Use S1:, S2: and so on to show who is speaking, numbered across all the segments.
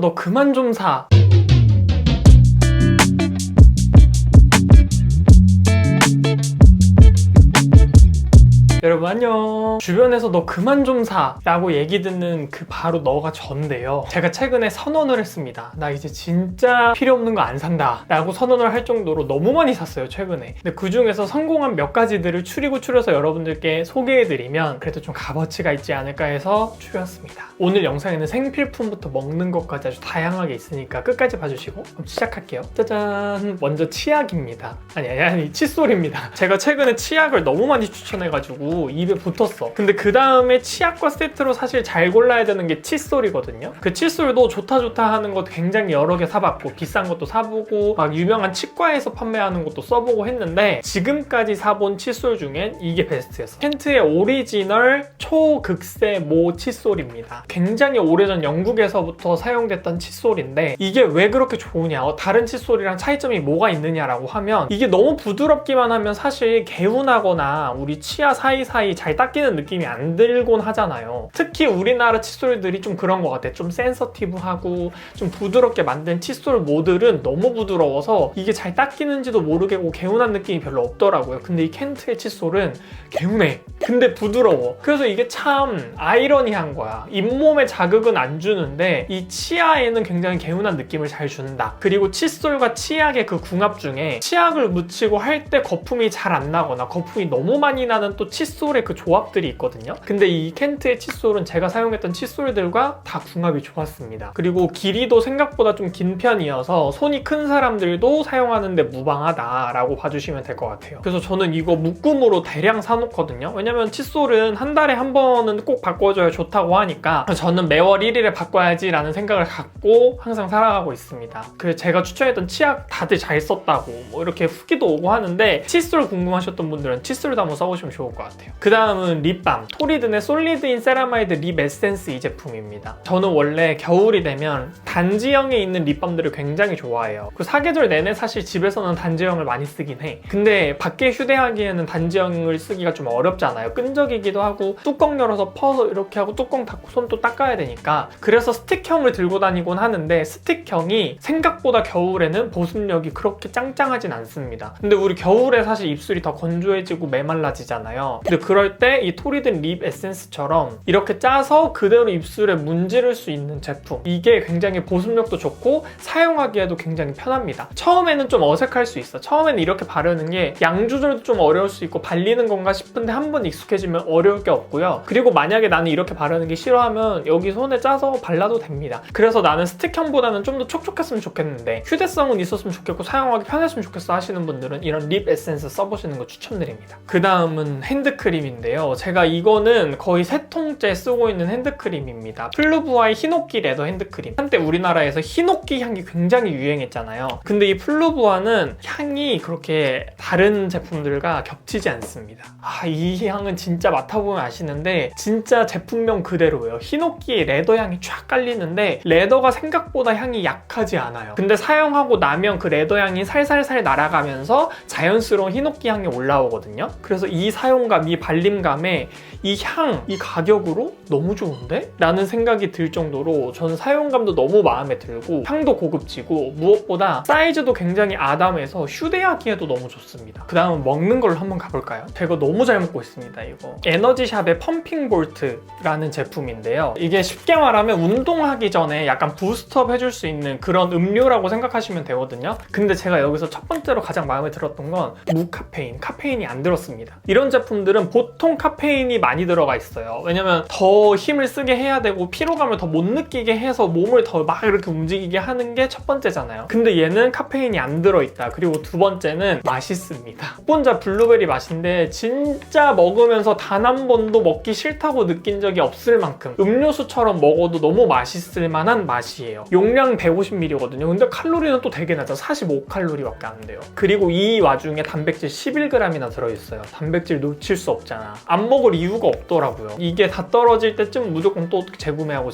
S1: 너 그만 좀 사. 여러분 안녕. 주변에서 너 그만 좀 사 라고 얘기 듣는 그 바로 너가 전데요. 제가 최근에 선언을 했습니다. 나 이제 진짜 필요 없는 거 안 산다 라고 선언을 할 정도로 너무 많이 샀어요 최근에. 근데 그 중에서 성공한 몇 가지들을 추려서 여러분들께 소개해드리면 그래도 좀 값어치가 있지 않을까 해서 추렸습니다. 오늘 영상에는 생필품부터 먹는 것까지 아주 다양하게 있으니까 끝까지 봐주시고 그럼 시작할게요. 짜잔. 먼저 치약입니다. 아니 칫솔입니다. 제가 최근에 치약을 너무 많이 추천해가지고 입에 붙었어. 근데 그 다음에 치약과 세트로 사실 잘 골라야 되는 게 칫솔이거든요. 그 칫솔도 좋다 하는 거 굉장히 여러 개 사봤고 비싼 것도 사보고 막 유명한 치과에서 판매하는 것도 써보고 했는데 지금까지 사본 칫솔 중엔 이게 베스트였어. 켄트의 오리지널 초극세 모 칫솔입니다. 굉장히 오래전 영국에서부터 사용됐던 칫솔인데 이게 왜 그렇게 좋으냐, 다른 칫솔이랑 차이점이 뭐가 있느냐라고 하면 이게 너무 부드럽기만 하면 사실 개운하거나 우리 치아 사이사이 잘 닦이는 느낌이 안 들곤 하잖아요. 특히 우리나라 칫솔들이 좀 그런 것 같아. 좀 센서티브하고 좀 부드럽게 만든 칫솔 모들은 너무 부드러워서 이게 잘 닦이는지도 모르겠고 개운한 느낌이 별로 없더라고요. 근데 이 켄트의 칫솔은 개운해. 근데 부드러워. 그래서 이게 참 아이러니한 거야. 잇몸에 자극은 안 주는데 이 치아에는 굉장히 개운한 느낌을 잘 준다. 그리고 칫솔과 치약의 그 궁합 중에 치약을 묻히고 할 때 거품이 잘 안 나거나 거품이 너무 많이 나는 또 칫솔의 그 조합들이 있거든요. 근데 이 켄트의 칫솔은 제가 사용했던 칫솔들과 다 궁합이 좋았습니다. 그리고 길이도 생각보다 좀 긴 편이어서 손이 큰 사람들도 사용하는데 무방하다라고 봐주시면 될 것 같아요. 그래서 저는 이거 묶음으로 대량 사놓거든요. 왜냐면 칫솔은 한 달에 한 번은 꼭 바꿔줘야 좋다고 하니까 저는 매월 1일에 바꿔야지 라는 생각을 갖고 항상 살아가고 있습니다. 그래서 제가 추천했던 치약 다들 잘 썼다고 뭐 이렇게 후기도 오고 하는데 칫솔 궁금하셨던 분들은 칫솔도 한번 써보시면 좋을 것 같아요. 그 다음은 립밤. 토리든의 솔리드인 세라마이드 립 에센스 이 제품입니다. 저는 원래 겨울이 되면 단지형에 있는 립밤들을 굉장히 좋아해요. 그 사계절 내내 사실 집에서는 단지형을 많이 쓰긴 해. 근데 밖에 휴대하기에는 단지형을 쓰기가 좀 어렵잖아요. 끈적이기도 하고 뚜껑 열어서 퍼서 이렇게 하고 뚜껑 닫고 손 또 닦아야 되니까. 그래서 스틱형을 들고 다니곤 하는데 스틱형이 생각보다 겨울에는 보습력이 그렇게 짱짱하진 않습니다. 근데 우리 겨울에 사실 입술이 더 건조해지고 메말라지잖아요. 근데 그럴 때 이 토리든 립 에센스처럼 이렇게 짜서 그대로 입술에 문지를 수 있는 제품, 이게 굉장히 보습력도 좋고 사용하기에도 굉장히 편합니다. 처음에는 좀 어색할 수 있어. 처음에는 이렇게 바르는 게 양 조절도 좀 어려울 수 있고 발리는 건가 싶은데 한번 익숙해지면 어려울 게 없고요. 그리고 만약에 나는 이렇게 바르는 게 싫어하면 여기 손에 짜서 발라도 됩니다. 그래서 나는 스틱형보다는 좀 더 촉촉했으면 좋겠는데 휴대성은 있었으면 좋겠고 사용하기 편했으면 좋겠어 하시는 분들은 이런 립 에센스 써보시는 거 추천드립니다. 그 다음은 핸드크림인데요. 제가 이거는 거의 3통째 쓰고 있는 핸드크림입니다. 플루부아의 히노키 레더 핸드크림. 한때 우리나라에서 히노키 향이 굉장히 유행했잖아요. 근데 이 플루부아는 향이 그렇게 다른 제품들과 겹치지 않습니다. 이 향은 진짜 맡아보면 아시는데 진짜 제품명 그대로예요. 히노키의 레더 향이 쫙 깔리는데 레더가 생각보다 향이 약하지 않아요. 근데 사용하고 나면 그 레더 향이 살살살 날아가면서 자연스러운 히노키 향이 올라오거든요. 그래서 이 사용감, 이 발림감에 이 향, 이 가격으로 너무 좋은데? 라는 생각이 들 정도로 저는 사용감도 너무 마음에 들고 향도 고급지고 무엇보다 사이즈도 굉장히 아담해서 휴대하기에도 너무 좋습니다. 그 다음은 먹는 걸로 한번 가볼까요? 제가 너무 잘 먹고 있습니다. 이거 에너지샵의 펌핑 볼트라는 제품인데요. 이게 쉽게 말하면 운동하기 전에 약간 부스트업 해줄 수 있는 그런 음료라고 생각하시면 되거든요. 근데 제가 여기서 첫 번째로 가장 마음에 들었던 건 무카페인, 카페인이 안 들었습니다. 이런 제품들은 보통 카페인이 많이 들어가 있어요. 왜냐면 더 힘을 쓰게 해야 되고 피로감을 더 못 느끼게 해서 몸을 더 막 이렇게 움직이게 하는 게 첫 번째잖아요. 근데 얘는 카페인이 안 들어있다. 그리고 두 번째는 맛있습니다. 혼자 블루베리 맛인데 진짜 먹으면서 단 한 번도 먹기 싫다고 느낀 적이 없을 만큼 음료수처럼 먹어도 너무 맛있을 만한 맛이에요. 용량 150ml거든요. 근데 칼로리는 또 되게 낮아. 45칼로리밖에 안 돼요. 그리고 이 와중에 단백질 11g이나 들어있어요. 단백질 놓칠 수 없잖아. 안 먹을 이유가 없더라고요. 이게 다 떨어질 때쯤 무조건 또 재구매하고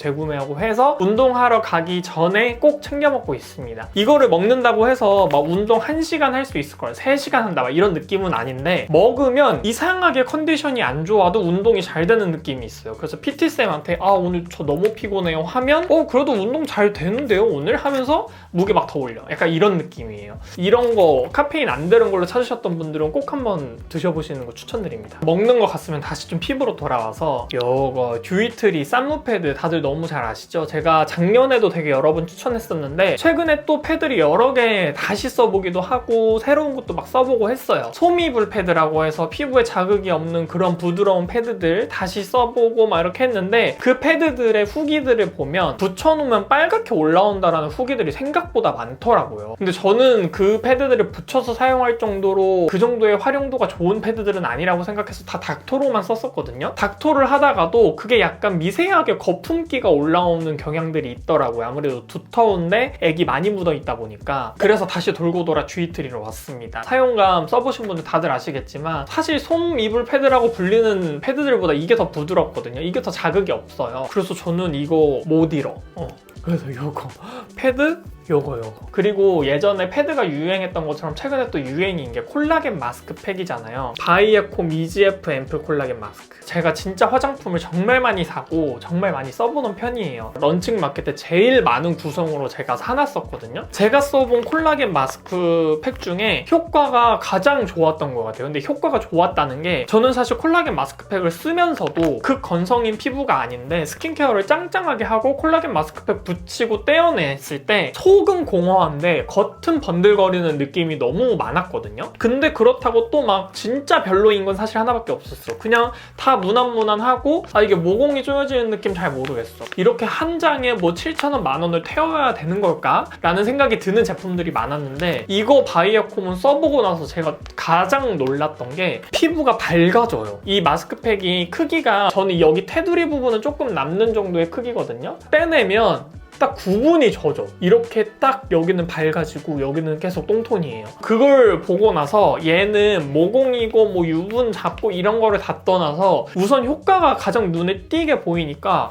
S1: 해서 운동하러 가기 전에 꼭 챙겨 먹고 있습니다. 이거를 먹는다고 해서 막 운동 1시간 할 수 있을 거야. 3시간 한다 막 이런 느낌은 아닌데, 먹으면 이상하게 컨디션이 안 좋아도 운동이 잘 되는 느낌이 있어요. 그래서 PT쌤한테 오늘 저 너무 피곤해요 하면 그래도 운동 잘 되는데요 오늘? 하면서 무게 막 더 올려. 약간 이런 느낌이에요. 이런 거 카페인 안 들은 걸로 찾으셨던 분들은 꼭 한번 드셔보시는 거 추천드립니다. 먹는 거 갔으면 다시 좀 피부로 돌아와서 요거 듀이트리 쌈무 패드 다들 너무 잘 아시죠? 제가 작년에도 되게 여러 번 추천했었는데 최근에 또 패드를 여러 개 다시 써보기도 하고 새로운 것도 막 써보고 했어요. 소미불 패드라고 해서 피부에 자극이 없는 그런 부드러운 패드들 다시 써보고 막 이렇게 했는데, 그 패드들의 후기들을 보면 붙여놓으면 빨갛게 올라온다라는 후기들이 생각보다 많더라고요. 근데 저는 그 패드들을 붙여서 사용할 정도로 그 정도의 활용도가 좋은 패드들은 아니라고 생각해서 다 닥토로만 썼었거든요. 닥토를 하다가도 그게 약간 미세하게 거품기가 올라오는 경향들이 있더라고요. 아무래도 두터운데 액이 많이 묻어 있다 보니까. 그래서 다시 돌고 돌아 듀이트리로 왔습니다. 사용감 써보신 분들 다들 아시겠지만 사실 솜 이불 패드라고 불리는 패드들보다 이게 더 부드럽거든요. 이게 더 자극이 없어요. 그래서 저는 이거 못 잃어. 그래서 요거 패드 요거 그리고 예전에 패드가 유행했던 것처럼 최근에 또 유행인 게 콜라겐 마스크팩이잖아요. 바이에콤 EGF 앰플 콜라겐 마스크. 제가 진짜 화장품을 정말 많이 사고 정말 많이 써보는 편이에요. 런칭 마켓 때 제일 많은 구성으로 제가 사놨었거든요. 제가 써본 콜라겐 마스크팩 중에 효과가 가장 좋았던 것 같아요. 근데 효과가 좋았다는 게, 저는 사실 콜라겐 마스크팩을 쓰면서도 극건성인 피부가 아닌데 스킨케어를 짱짱하게 하고 콜라겐 마스크팩 붙이고 떼어냈을 때 속은 공허한데 겉은 번들거리는 느낌이 너무 많았거든요. 근데 그렇다고 또 막 진짜 별로인 건 사실 하나밖에 없었어. 그냥 다 무난무난하고 이게 모공이 조여지는 느낌 잘 모르겠어. 이렇게 한 장에 뭐 7,000원, 10,000원을 태워야 되는 걸까? 라는 생각이 드는 제품들이 많았는데, 이거 바이에콤은 써보고 나서 제가 가장 놀랐던 게 피부가 밝아져요. 이 마스크팩이 크기가, 저는 여기 테두리 부분은 조금 남는 정도의 크기거든요. 빼내면 딱 구분이 져져. 이렇게 딱 여기는 밝아지고 여기는 계속 똥톤이에요. 그걸 보고 나서 얘는 모공이고 뭐 유분 잡고 이런 거를 다 떠나서 우선 효과가 가장 눈에 띄게 보이니까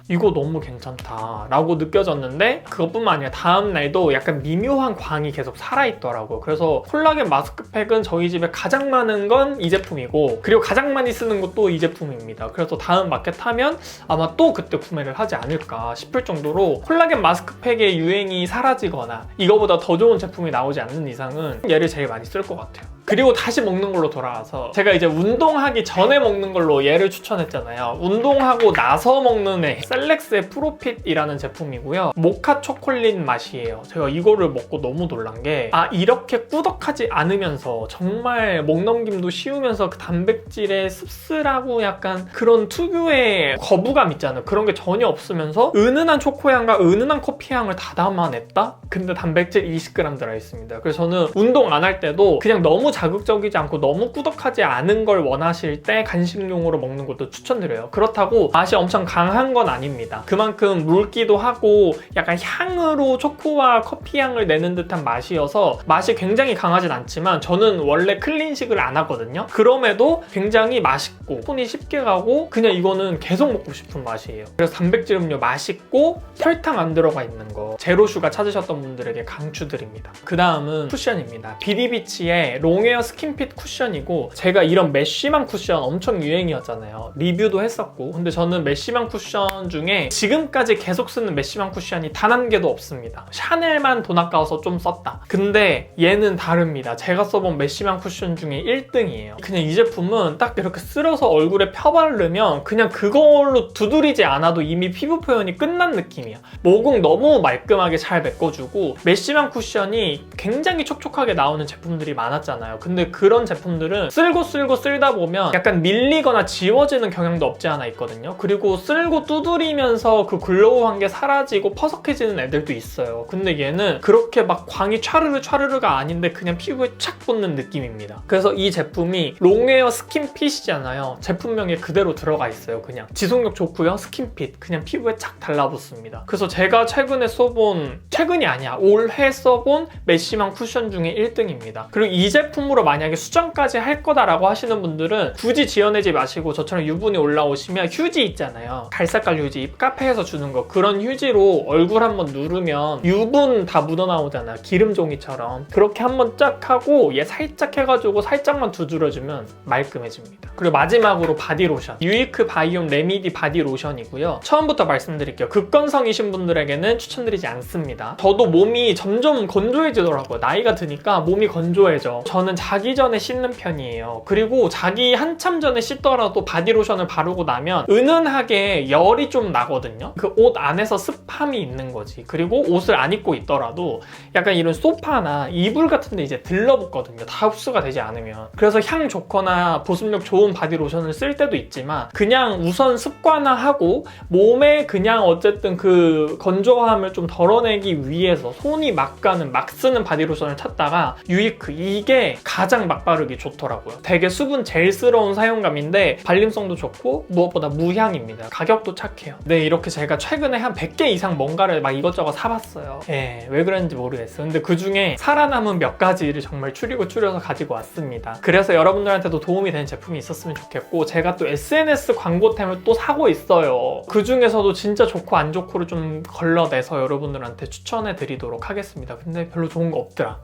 S1: 이거 너무 괜찮다 라고 느껴졌는데, 그것뿐만 아니라 다음날도 약간 미묘한 광이 계속 살아있더라고요. 그래서 콜라겐 마스크팩은 저희 집에 가장 많은 건 이 제품이고, 그리고 가장 많이 쓰는 것도 이 제품입니다. 그래서 다음 마켓 하면 아마 또 그때 구매를 하지 않을까 싶을 정도로, 콜라겐 마스크팩의 유행이 사라지거나 이거보다 더 좋은 제품이 나오지 않는 이상은 얘를 제일 많이 쓸 것 같아요. 그리고 다시 먹는 걸로 돌아와서, 제가 이제 운동하기 전에 먹는 걸로 얘를 추천했잖아요. 운동하고 나서 먹는 애, 셀렉스의 프로핏이라는 제품이고요. 모카 초콜릿 맛이에요. 제가 이거를 먹고 너무 놀란 게, 이렇게 꾸덕하지 않으면서 정말 목넘김도 쉬우면서 그 단백질의 씁쓸하고 약간 그런 특유의 거부감 있잖아요. 그런 게 전혀 없으면서 은은한 초코향과 은은한 커피향을 다 담아냈다? 근데 단백질 20g 들어있습니다. 그래서 저는 운동 안 할 때도 그냥 너무 자극적이지 않고 너무 꾸덕하지 않은 걸 원하실 때 간식용으로 먹는 것도 추천드려요. 그렇다고 맛이 엄청 강한 건 아닙니다. 그만큼 묽기도 하고 약간 향으로 초코와 커피 향을 내는 듯한 맛이어서 맛이 굉장히 강하진 않지만, 저는 원래 클린식을 안 하거든요. 그럼에도 굉장히 맛있고 손이 쉽게 가고 그냥 이거는 계속 먹고 싶은 맛이에요. 그래서 단백질 음료 맛있고 설탕 안 들어가 있는 거 제로슈가 찾으셨던 분들에게 강추드립니다. 그 다음은 쿠션입니다. 비디비치의 롱웨어 스킨핏 쿠션이고, 제가 이런 메쉬망 쿠션 엄청 유행이었잖아요. 리뷰도 했었고. 근데 저는 메쉬망 쿠션 중에 지금까지 계속 쓰는 메쉬망 쿠션이 단 한 개도 없습니다. 샤넬만 돈 아까워서 좀 썼다. 근데 얘는 다릅니다. 제가 써본 메쉬망 쿠션 중에 1등이에요. 그냥 이 제품은 딱 이렇게 쓸어서 얼굴에 펴바르면 그냥 그걸로 두드리지 않아도 이미 피부 표현이 끝난 느낌이야. 모공 너무 말끔하게 잘 메꿔주고, 메쉬망 쿠션이 굉장히 촉촉하게 나오는 제품들이 많았잖아요. 근데 그런 제품들은 쓸고 쓸다 보면 약간 밀리거나 지워지는 경향도 없지 않아 있거든요. 그리고 쓸고 두드리 뿌리면서 그 글로우한 게 사라지고 퍼석해지는 애들도 있어요. 근데 얘는 그렇게 막 광이 촤르르가 아닌데 그냥 피부에 착 붙는 느낌입니다. 그래서 이 제품이 롱웨어 스킨핏이잖아요. 제품명에 그대로 들어가 있어요. 그냥 지속력 좋고요. 스킨핏 그냥 피부에 착 달라붙습니다. 그래서 제가 최근에 써본, 최근이 아니야, 올해 써본 메쉬망 쿠션 중에 1등입니다. 그리고 이 제품으로 만약에 수정까지 할 거다라고 하시는 분들은 굳이 지어내지 마시고 저처럼 유분이 올라오시면 휴지 있잖아요. 갈색깔 휴지, 카페에서 주는 거, 그런 휴지로 얼굴 한번 누르면 유분 다 묻어나오잖아요. 기름 종이처럼. 그렇게 한번 쫙 하고 얘 살짝 해가지고 살짝만 두드려주면 말끔해집니다. 그리고 마지막으로 바디로션. 유이크 바이옴 레미디 바디로션이고요. 처음부터 말씀드릴게요. 극건성이신 분들에게는 추천드리지 않습니다. 저도 몸이 점점 건조해지더라고요. 나이가 드니까 몸이 건조해져. 저는 자기 전에 씻는 편이에요. 그리고 자기 한참 전에 씻더라도 바디로션을 바르고 나면 은은하게 열이 좀 나거든요. 그 옷 안에서 습함이 있는 거지. 그리고 옷을 안 입고 있더라도 약간 이런 소파나 이불 같은 데 이제 들러붙거든요. 다 흡수가 되지 않으면. 그래서 향 좋거나 보습력 좋은 바디로션을 쓸 때도 있지만 그냥 우선 습관화하고 몸에 그냥 어쨌든 그 건조함을 좀 덜어내기 위해서 손이 막 가는, 막 쓰는 바디로션을 찾다가 유이크, 이게 가장 막 바르기 좋더라고요. 되게 수분 젤스러운 사용감인데 발림성도 좋고 무엇보다 무향입니다. 가격도 착해요. 네, 이렇게 제가 최근에 한 100개 이상 뭔가를 막 이것저것 사봤어요. 예, 왜 그랬는지 모르겠어요. 근데 그 중에 살아남은 몇 가지를 정말 추려서 가지고 왔습니다. 그래서 여러분들한테도 도움이 되는 제품이 있었으면 좋겠고, 제가 또 SNS 광고템을 또 사고 있어요. 그 중에서도 진짜 좋고 안 좋고를 좀 걸러내서 여러분들한테 추천해 드리도록 하겠습니다. 근데 별로 좋은 거 없더라.